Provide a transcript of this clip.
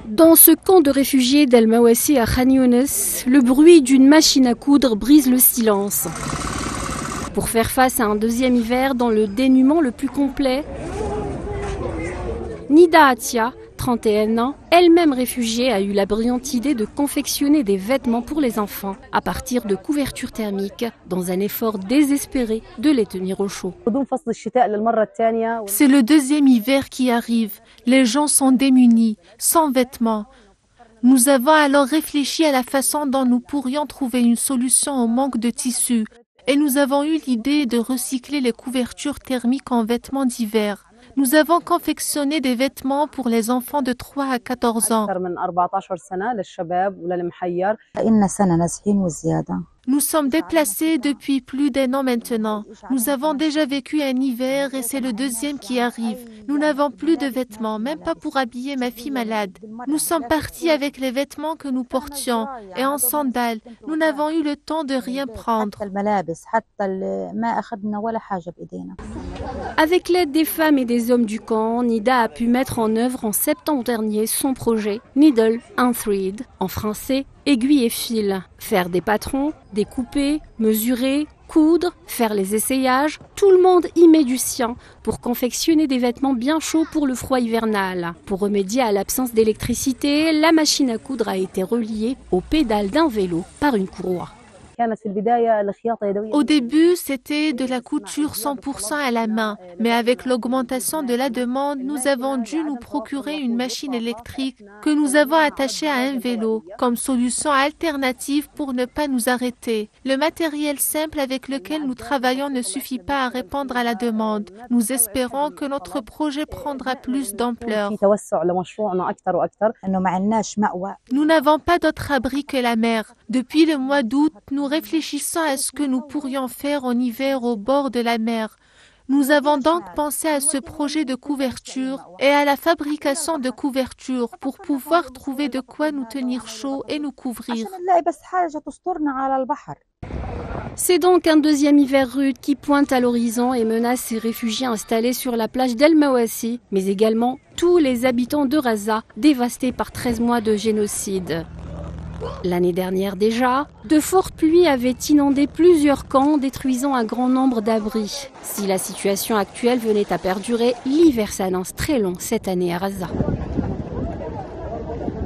Dans ce camp de réfugiés d'El Mawassi à Khan Younes, le bruit d'une machine à coudre brise le silence. Pour faire face à un deuxième hiver dans le dénuement le plus complet, Nida Atia, 31 ans, elle-même réfugiée, a eu la brillante idée de confectionner des vêtements pour les enfants à partir de couvertures thermiques dans un effort désespéré de les tenir au chaud. C'est le deuxième hiver qui arrive. Les gens sont démunis, sans vêtements. Nous avons alors réfléchi à la façon dont nous pourrions trouver une solution au manque de tissus. Et nous avons eu l'idée de recycler les couvertures thermiques en vêtements d'hiver. Nous avons confectionné des vêtements pour les enfants de 3 à 14 ans. Nous sommes déplacés depuis plus d'1 an maintenant. Nous avons déjà vécu un hiver et c'est le deuxième qui arrive. Nous n'avons plus de vêtements, même pas pour habiller ma fille malade. Nous sommes partis avec les vêtements que nous portions et en sandales. Nous n'avons eu le temps de rien prendre. Avec l'aide des femmes et des hommes du camp, Nida a pu mettre en œuvre en septembre dernier son projet Needle and Thread, en français aiguille et fil. Faire des patrons, découper, mesurer, coudre, faire les essayages, tout le monde y met du sien pour confectionner des vêtements bien chauds pour le froid hivernal. Pour remédier à l'absence d'électricité, la machine à coudre a été reliée aux pédales d'un vélo par une courroie. Au début, c'était de la couture 100% à la main, mais avec l'augmentation de la demande, nous avons dû nous procurer une machine électrique que nous avons attachée à un vélo, comme solution alternative pour ne pas nous arrêter. Le matériel simple avec lequel nous travaillons ne suffit pas à répondre à la demande. Nous espérons que notre projet prendra plus d'ampleur. Nous n'avons pas d'autre abri que la mer. Depuis le mois d'août, nous réfléchissons à ce que nous pourrions faire en hiver au bord de la mer. Nous avons donc pensé à ce projet de couverture et à la fabrication de couvertures pour pouvoir trouver de quoi nous tenir chaud et nous couvrir. C'est donc un deuxième hiver rude qui pointe à l'horizon et menace ces réfugiés installés sur la plage d'El Mawassi, mais également tous les habitants de Raza, dévastés par 13 mois de génocide. L'année dernière déjà, de fortes pluies avaient inondé plusieurs camps, détruisant un grand nombre d'abris. Si la situation actuelle venait à perdurer, l'hiver s'annonce très long cette année à Raza.